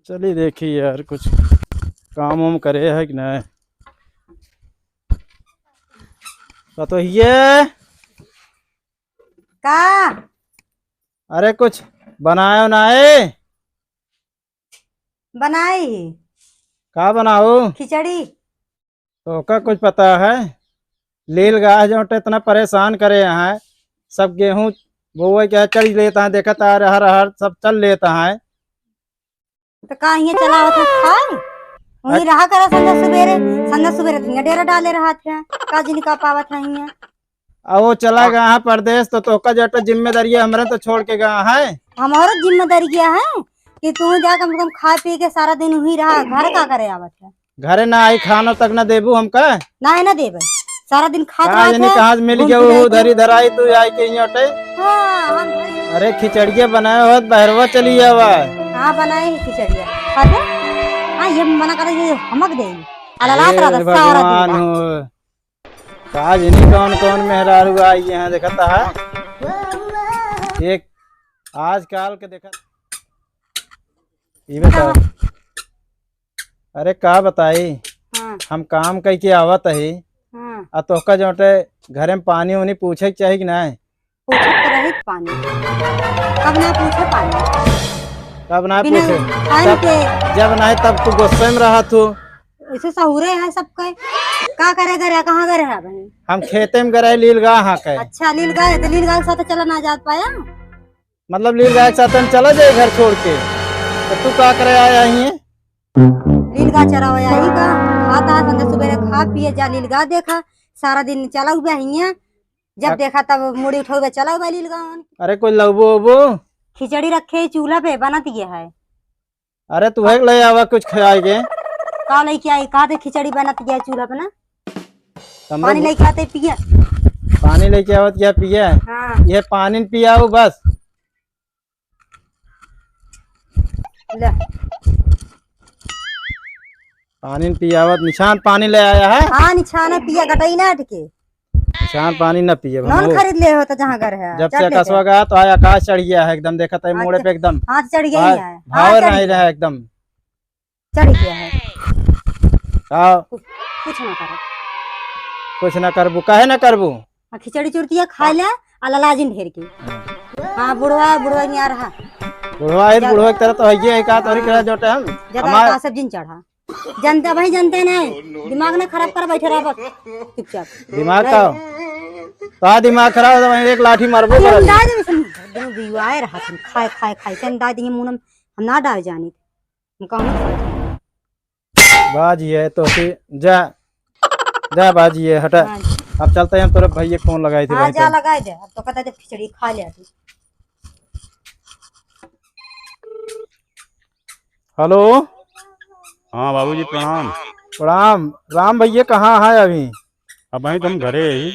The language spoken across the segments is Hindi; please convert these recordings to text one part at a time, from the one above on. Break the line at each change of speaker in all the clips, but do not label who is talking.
चलिए देखिए यार कुछ काम वाम करे है कि नहीं। तो ये
का
अरे कुछ बनाए बनाए
बनाई
का बनाओ।
खिचड़ी।
तो का कुछ पता है। लील गाय जो इतना परेशान करे हैं। सब गेहूं बोए क्या चल लेता है, देखा था हर हर सब चल लेता है।
तो का हिया चलावत है खाए वही रहा करा संध्या सुबेरे हिया डेरा डाले रहा थे का जिन का पावत है हिया।
अब वो चला गया है परदेश तो का जो जिम्मेदारी हमारे तो छोड़ के गया है।
हमारो जिम्मेदारी क्या है कि तू जा कम से कम खा पी के सारा दिन वही रहा, घर का करे आवत है।
घरे ना आई खानो तक ना देबू हमका।
ना है ना देवे सारा दिन खात
कहा
रहा
यानी
थे
कहा मिल
घूम
गया
फिर
वो
आई
उधर
के।
इधर आई तू आई के यहाँ।
हाँ हम घर-
अरे खिचड़िया बनाए हो बहरवा चली जावा।
हाँ बनाए ही खिचड़िया खाते। हाँ ये मना करे ये हमक दे अललात रहा था सारा
भगवान
दिन।
हो काज नहीं कौन कौन मेहरारू आई यहाँ देखता है। एक आजकल के देखा ये बताओ। अरे का बताई
हाँ
हम काम कई के आवत है
हाँ
आ तोहका जोटे घरे में पानी उनी पूछे के चाहिए कि नहीं।
पूछत तो रही पानी कब ना पूछे पानी
कब ना
बिना
पूछे
टाइम
तब
के।
जब नहीं तब तू गुस्से में रहा तू।
ऐसे सहुरे है सबके का करे करे कहाँ करे है बहन।
हम खेते में गए लील गा हाँ के
अच्छा लील गाय तो लील गाय के साथ चला ना जा पाया।
मतलब लील गाय के साथ हम चला जाए घर छोड़ के तो तू का करे आया ही है?
लील गाय चरा हुआ ही का खाता है संध्या सुबेरे खा पिए जा लील गाय देखा सारा दिन चला हुआ हिया जब देखा तब मुड़ी उठा हुआ चला हुआ लील गाय।
अरे कोई लवबो वबो।
खिचड़ी रखे चूल्हा पे बना दिया है।
अरे तू है ले आवा कुछ खाएगे।
का लेके आई कहा थे खिचड़ी बना दिया है चूल्हा पे ना
हम
पानी
लोग
लेके आते पिए।
पानी लेके आवत क्या पिए।
हाँ
ये पानी पियाओ बस।
ले
पानी पियावत निशान पानी ले आया है।
हाँ निछाना पिया गटाई ना अटके
निशान पानी न पिए
नॉन खरीद ले हो तो जहाँ घर है
जब
चट
से
लेते
कसवा गया तो आया आकाश चढ़ गया है एकदम देखा था मोड़े पे एकदम
हाथ चढ़ गया ही है। हाँ
भावर
चढ़
नहीं
गया
रहा एकदम।
चढ़ गया है
का
कुछ ना करो।
कुछ ना करबू काहे ना करबू।
खिचड़ी चुरतिया खा ले अलालाजिन ढेर की। हाँ बुढ़वा बुढ़वा नहीं आ रहा
बुढ़वा की तरह तो है एक हाथ और करा जोटे हम
ज्यादा का सब्जी चढ़ा जनता भाई जनते नहीं दिमाग ना खराब कर बैठे रहा चुपचाप।
दिमाग का ता दिमाग खराब है एक लाठी मारबो कर
अंदाज में एकदम बिवाए रहा तुम खाए खाए खाए से अंदाज ये मुंह हम ना डाल जानी हम कहूं
बाजी है तो जा जा बाजी है हटा। अब चलते हैं हम तेरे भैया फोन लगाई थी
हाँ
भाई
जा लगाए दे अब तो कहता है खिचड़ी खा ले तू।
हेलो
हाँ बाबूजी प्रणाम।
प्रणाम राम भैया कहाँ है अभी।
अब भाई तुम घरे ही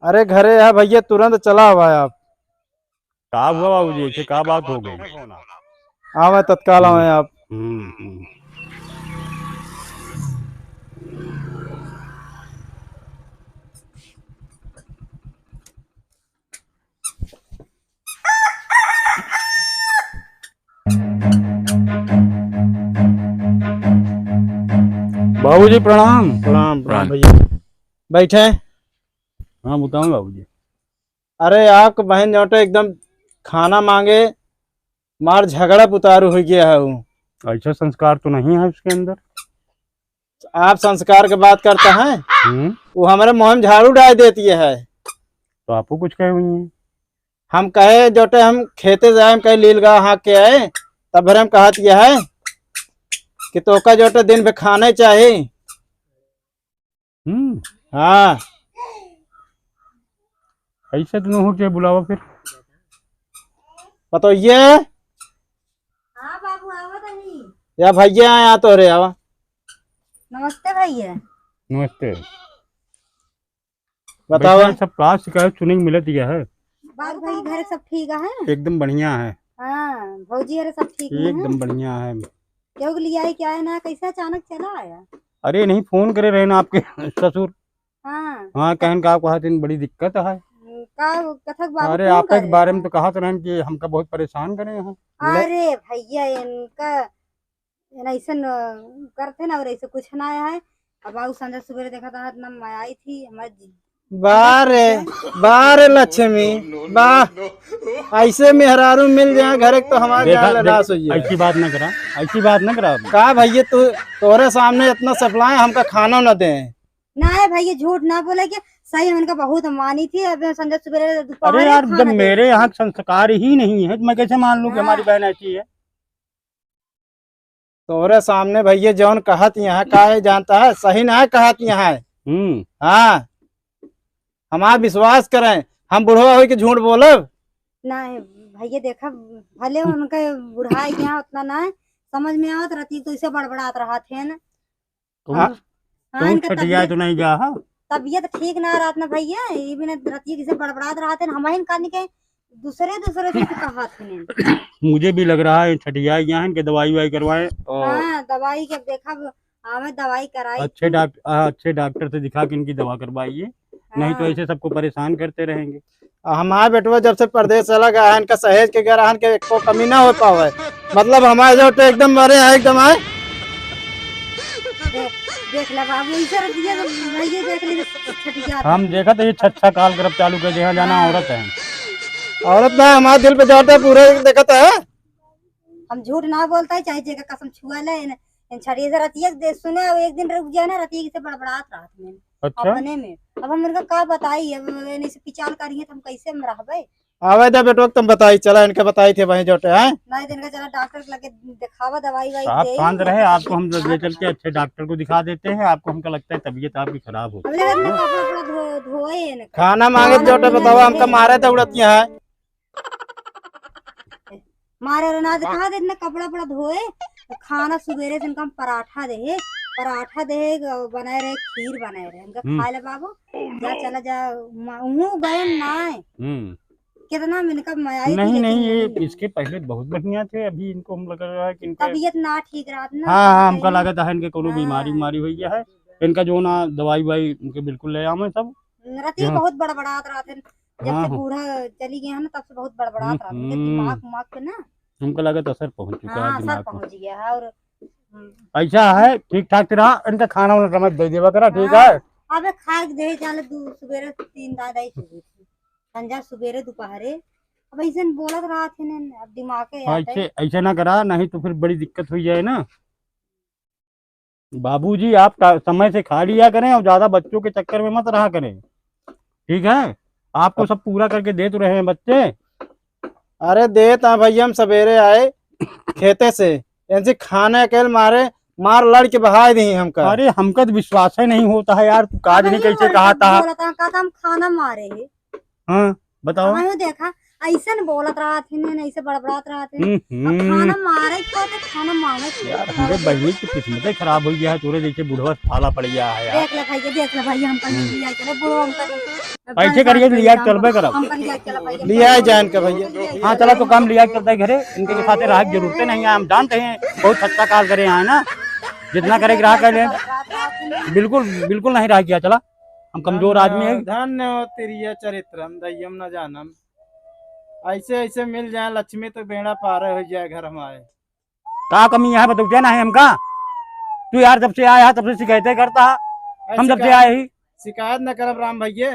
अरे घरे है भैया तुरंत चला हुआ है आप।
का हुआ बाबूजी ऐसे का बात हो गई।
हाँ मैं तत्काल आए आप।
हम्म। बाबूजी प्रणाम।
प्रणाम प्रणाम भैया बैठे।
हाँ बताऊँ बाबूजी।
अरे आपका बहन जोटे एकदम खाना मांगे मार झगड़ा पुतारू हो गया है वो।
ऐसा संस्कार तो नहीं है उसके अंदर।
आप संस्कार की बात करते हैं वो हमारे मुंह में झाड़ू डाल देती है।
तो आपको कुछ कहे हुई है।
हम कहे जोटे हम खेते जाए हम कहे लीलगा हाँ के आए तब भर हम कहत यह है कि तो का जोटे दिन पे खाने चाहिए। हाँ
ऐसा तो नहीं हो क्या बुलावा फिर।
पतो ये
हाँ बाबू आवत नहीं।
या भैया आया तो रे आवा।
नमस्ते भैया।
नमस्ते
बताओ।
भैया सब प्लास्टिक है चुनिंग मिलत दिया है।
बात भाई घर सब ठीक है।
एकदम बढ़िया है।
हाँ भौजी अरे सब ठीक है
एकदम बढ़िया है।
क्यों लिया है क्या है ना कैसे अचानक चला आया।
अरे नहीं फोन करे रहे ना आपके ससुर।
हाँ
हाँ कहन का आपको हर दिन बड़ी दिक्कत है।
का कथक बाबू
अरे
फोन
आपके
करे
बारे में
हैं।
तो कहा तो नहीं कि हमका बहुत परेशान करे हैं।
अरे भैया इनका ऐसा करते ना और ऐसे कुछ ना आया है। अब बाबू संजय सुबह देखा था इतना मैं आई थी हमारे
बारे बारे लक्ष्मी वाह, ऐसे मेहरारू मिल जाए घर तो हमारे
देखा
जान नाश हो जाए।
ऐसी बात न करा, ऐसी बात न करा।
का भैया तू तोरे सामने इतना सप्लाई हमका खाना न दे।
ना है भाई, ये झूठ ना बोले कि सही हम इनका बहुत मानी थी। अब संजय सुबह
अरे
दोपहर
यार, जब
खाना दे
मेरे यहाँ संस्कार ही नहीं है तो मैं कैसे मान लूं कि हमारी
हाँ।
बहन ऐसी है।
तोरे सामने भैया जौन कहत यहाँ का है जानता है, सही ना है कहत यहाँ है। हाँ, हमारा विश्वास करें, हम बुढ़वा हो के झूठ बोलब।
ना है भैया देखा, भले उनके बुढ़ाई के यहाँ उतना ना है समझ में आवत रहती तो इसे बड़बड़ात रहा थे ना।
तुम
हाँ,
हाँ,
तुम
इनका
छठिया तो नहीं जा। हाँ,
तबीयत ठीक ना रहा ना भैया, ये भी ना रतिया किसे बड़बड़ात रहा थे हम ही कान के दूसरे दूसरे से कहा थे।
मुझे भी लग रहा है छठिया यहाँ इनके दवाई वाई करवाए और
हाँ दवाई के देखा, हमें दवाई कराई
अच्छे डॉक्टर से दिखा के इनकी दवा करवाइए, नहीं तो
हाँ।
ऐसे सबको परेशान करते रहेंगे।
हमारा बेटवा जब से प्रदेश चला गया है, इनका सहेज के गरहन के को कमी ना हो पावे। मतलब हमारे जो तो एकदम मरे हैं, एकदम आए।
देख ले बाबू, इसे रतिया भैया देख ले छटिया
हम देखा तो ये छच्छा काल करब चालू कर दिया, जाना औरत है।
औरत ना हमारे दिल पे जोड़ते पूरे देखते है।
हम झूठ ना बोलता है चाहे जगह कसम छुआ ले इन छड़िए से रतिया सुने। अब एक दिन रुक जाए ना रतिया से बड़बड़ात रात में
अच्छा,
अपने में। अब हम इनका का बताई, अब इन्हें से पिचाल करिए तो हम कैसे में रहबे।
आवे दे बेटवा तुम बताई, चला इनके बताई थे वहीं जोटे हैं।
नहीं दिन का चला डॉक्टर के लगे दिखावा दवाई वाई
आप
दे।
शांत रहे, आपको हम ले चल के अच्छे डॉक्टर को दिखा देते हैं। आपको हमका लगता है तबीयत आपकी खराब हो।
अब ले इनका कपड़ा कपड़ा धोए इनका।
खाना मांगे जोटे बतावा, हमका मारे तो उड़तिया है।
मारे ना दिखा दे इतना कपड़ा कपड़ा धोए। खाना सुबेरे से इनका हम पराठा दे बनाए रहे, खीर बनाए रहे इनका खाए ले बाबू। जा चला जा हूँ गए ना कितना मिनका मैं आई थी,
नहीं
लेकिन
नहीं, ये
नहीं।
इसके पहले बहुत बढ़िया थे, अभी इनको हम लग रहा है कि इनका
तबीयत ना ठीक रहा था ना।
हाँ हाँ, हमका लागत है इनके कोनो
हाँ।
बीमारी हुई है। इनका जो ना दवाई वाई इनके बिल्कुल ले आवे सब।
रति बहुत बड़बड़ात रहा थे जब
हाँ
से
हाँ,
बूढ़ा चली गया है ना, तब से बहुत बड़बड़ात रहा था उनके दिमाग उमाग पे ना।
हमको लागत असर पहुंच चुका है
हाँ सर
दिमाग में।
पहुंच गया है। और
ऐसा है, ठीक ठाक से रहा, इनका खाना वाना समझ दे देवा करा, ठीक
हाँ,
है।
अबे खा के दे चले सुबेरे 3 दादा ही चुकी थी संजा सुबेरे दोपहरे। अब ऐसे बोलत रहा थे ने, अब दिमाग के आते
ऐसे ऐसे ना करा, नहीं तो फिर बड़ी दिक्कत हुई जाए ना। बाबूजी आप समय से खा लिया करें और ज्यादा बच्चों के चक्कर में मत रहा करें, ठीक है। आपको सब पूरा करके दे तो रहे हैं बच्चे।
अरे देता भैया, हम सवेरे आए खेते से, इनसे खाने के मारे मार लड़ के बहा दी हमका।
अरे हमका तो विश्वास ही नहीं होता है यार, तू काज नहीं कैसे कहा था।
बोला था कहा था हम खाना मारे है।
हाँ बताओ।
हमें देखा ऐसा न बोलत रहा थे ने, ऐसे बड़बड़ात रहा थे। अब खाना मारे क्यों थे, खाना मांगे
यार हमारे बहनी की किस्मत खराब हो गया है, तोरे जैसे बुढ़वा थाला पड़ गया है यार।
देख ले भैया हम पर लिया चले बुढ़ो हम पर
ऐसे करिए लिया चलबे करब,
हम पर लिया चला भैया
लिया है जान का भैया।
हाँ चला तो काम लिया चलता है घरे, इनके के साथ राह की जरूरत नहीं है। हम जानते हैं बहुत अच्छा काल करे यहाँ है ना, जितना करे ग्राह कर ले। बिल्कुल बिल्कुल नहीं रहा किया, चला हम कमजोर आदमी है।
धन्य हो तेरी चरित्रम दय्यम न जानम। ऐसे ऐसे मिल जाए लक्ष्मी तो बेड़ा पार हो जाए घर हमारे।
का कमी है बताओ ना है हमका। तू यार जब से आया तब से शिकायतें करता, हम जब से आए ही
शिकायत न करब राम भैया।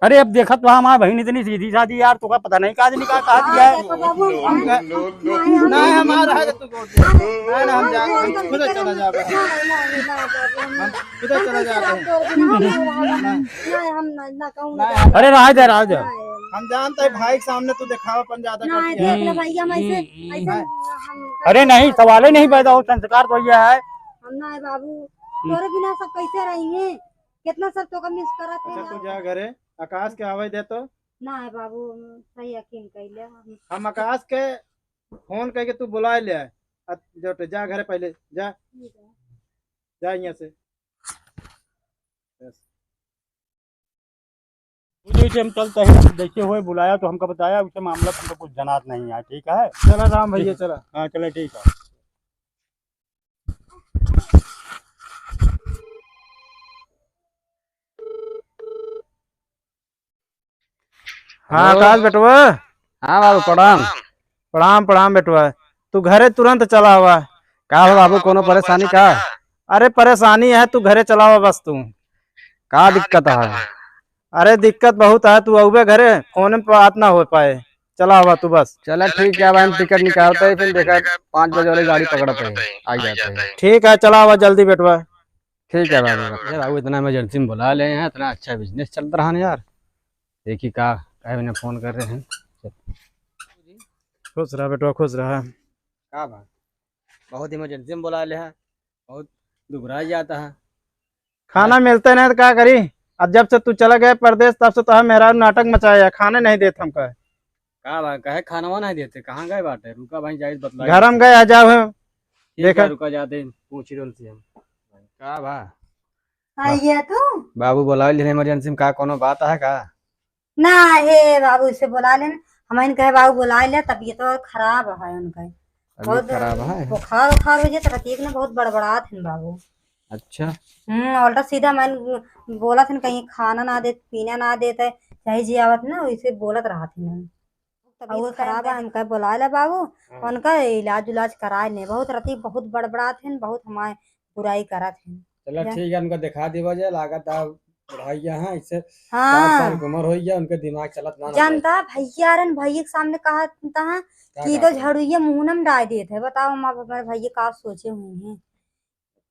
अरे अब देखा तो हमारा बहन इतनी सीधी साधी यार, तो का पता नहीं काज निकाल कहा दिया है।
नहीं हमारा है तू को नहीं ना, हम जा खुद चला जा खुद चला जा।
अरे रहा जा
हम जानते हैं भाई के सामने तू दिखावा अपन ज्यादा करती है।
भैया हम ऐसे
अरे नहीं, सवाल ही नहीं पैदा हो, संस्कार तो यह है।
हम ना है बाबू, तोरे बिना सब कैसे रहेंगे। कितना सब तो मिस करा थे
अच्छा तू जा घरे, आकाश के आवाज दे तो
ना है बाबू। सही यकीन कैले
हम आकाश के फोन करके तू बुला ले। जो जा घरे पहले जा जा यहाँ से।
जैसे हम चलते हैं देखे हुए बुलाया तो हमको बताया, उसे मामला हमको कुछ जनात नहीं है, ठीक है।
चला राम भैया चला।
हाँ चले ठीक है।
हाँ आकाश बेटवा।
हाँ बाबू प्रणाम।
प्रणाम प्रणाम बेटवा। तू घरे तुरंत चला हुआ,
का हो बाबू कोनो परेशानी का?
अरे परेशानी है, तू घरे चलाओ बस तू।
का दिक्कत है?
अरे दिक्कत बहुत है, तू अबे घरे, फोन में बात ना हो पाए। चला हुआ तू बस।
चला ठीक है, हम टिकट निकालते हैं, फिर देखा 5 बजे वाली गाड़ी पकड़ते हैं, आ जाते हैं।
ठीक है, चला हुआ जल्दी बेटवा।
ठीक है बाबू। यार बाबू इतना इमरजेंसी में बुला ले हैं, इतना अच्छा बिजनेस चल रहा है यार। देखिए का मैंने फोन कर रहे हैं।
खुश रहा बेटवा, खुश रहा।
का बात, बहुत इमरजेंसी में बुला ले हैं, बहुत दुबरा जाता है।
खाना मिलते नहीं तो क्या करी। अब जब से तू चला गया परदेश तब से तो हम मेहरा नाटक मचाया, खाने नहीं देते हमका।
का बात, कहे खाना वाना नहीं देते, कहाँ गए बाटे? रुका भाई, जायज बतला।
घर हम गए हजार हुए।
देखा, रुका जाते पूछ ही से हम। का बा
आइए तू
बाबू बुला ले इमरजेंसी में, का कोनो बात है का?
ना हे बाबू इसे बुला लेना। हम कहे बाबू बुला ले, तबीयत तो खराब है उनका।
तबीयत खराब है?
बुखार उखार हो जाए तो रतीक ने बहुत बड़बड़ात है बाबू।
अच्छा।
उल्टा सीधा मैंने बोला था कहीं खाना ना दे पीना ना देते चाहे जी आवत ना, वैसे बोलत रहा थी। तबीयत खराब है, हम कहे बुला ले बाबू। उनका इलाज उलाज कराए नहीं, बहुत रती बहुत बड़बड़ा थे, बहुत हमारे बुराई करा थे।
चलो ठीक है, उनका दिखा दी वजह लागत बुढ़ाइया है, इससे 60
हाँ
साल की उम्र हो गया, उनके दिमाग चलत ना
जानता भैया रन भैया के सामने कहा था कि तो झड़ुइया मुंह में डाल दिए थे। बताओ माँ मेरे भैया का सोचे हुए हैं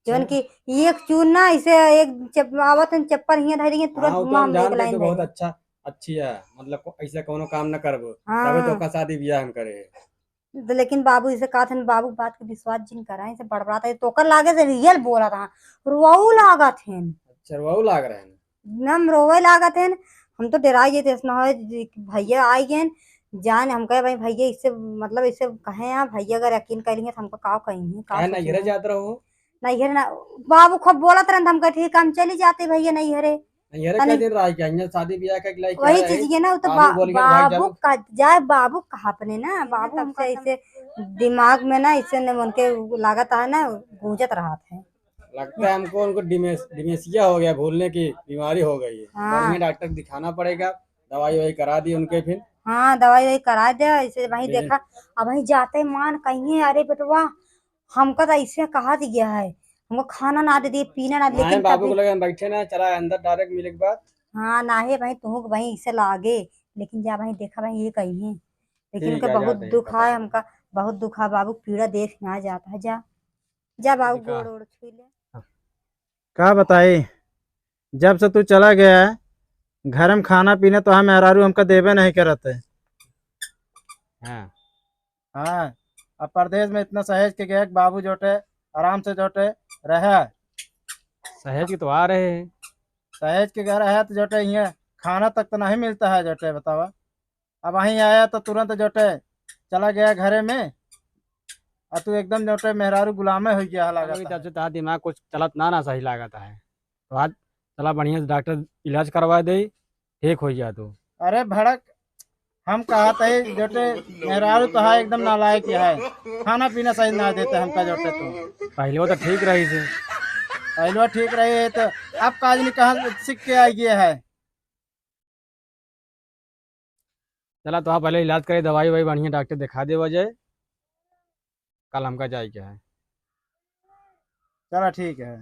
जौन की एक चून ना इसे एक आवत चप्पल हिया धरी तुरंत मुंह में एक लाइन
बहुत अच्छा अच्छी है, मतलब ऐसा कोनो काम न करबो,
हाँ।
तबे तो का शादी ब्याह हम करे।
तो लेकिन बाबू इसे कहा था बाबू बात के विश्वास जिन करा इसे बड़बड़ाता टोकर लागे से रियल बोला था, रोऊ लागा थे।
अच्छा रोऊ लाग रहे हैं
नम रोवे लागा थे। हम तो डरा गए थे, भैया आई गए जान। हम कहे भाई भैया इससे मतलब इससे कहे यहाँ भैया अगर यकीन करेंगे तो हमको का कहेंगे का
नहीं घरे जात रहो।
नहीं हरे ना बाबू खूब बोला था, हम कहे ठीक हम चली जाते भैया नहीं हरे।
नहीं हरे क्या दिन रहा क्या शादी ब्याह का लाइक
वही चीज ये ना तो बाबू का जाए बाबू कहा अपने ना बाबू हमसे ऐसे दिमाग में ना इसे न उनके लागत है ना गूंजत रहा था।
लगता है हमको उनको डिमेंशिया हो गया, भूलने की बीमारी हो गई है।
हाँ।
डॉक्टर दिखाना पड़ेगा, दवाई वही करा दी उनके फिर।
हाँ दवाई वही करा दे इसे वही देखा। अब वही जाते मान कहीं अरे बेटवा हमको तो ऐसे कहा दिया है, हमको खाना ना दे दिए पीना ना दे, लेकिन
बाबू को लगे बैठे ना चला अंदर डायरेक्ट मिले के बाद।
हाँ ना है भाई तू भाई इसे लागे, लेकिन जा भाई देखा भाई ये कही है, लेकिन उनका बहुत दुख है हमका बहुत दुख है बाबू पीड़ा देख ना जाता है। जा जा बाबू गोड़ ओड़ छू ले।
क्या बताई, जब से तू चला गया है घर में खाना पीना तो हम मेहरारू हमका देवे नहीं करते। हाँ अब परदेश में इतना सहेज के गए बाबू जोटे आराम से जोटे रहे।
सहेज के तो आ रहे हैं,
सहेज के घर है तो जोटे यहाँ खाना तक तो नहीं मिलता है जोटे बतावा। अब वहीं आया तो तुरंत जोटे चला गया घरे में, और तू एकदम जोटे मेहरारू गुलामे हो गया लागत है।
दिमाग कुछ चलत ना सही लागत है, तो आज चला बढ़िया से डॉक्टर इलाज करवा दे, ठीक हो गया तो।
अरे भड़क हम कहा थे जोटे मेहरारू तो है एकदम नालायक है, खाना पीना सही ना देते हमका जोटे। तो
पहले वो तो ठीक रही थी,
पहले ठीक रही है तो अब काज नहीं कहा सीख के आई गया है।
चला तो आप पहले इलाज करे, दवाई वही बढ़िया डॉक्टर दिखा दे वजह, कल हमका जाए क्या है।
चलो ठीक है।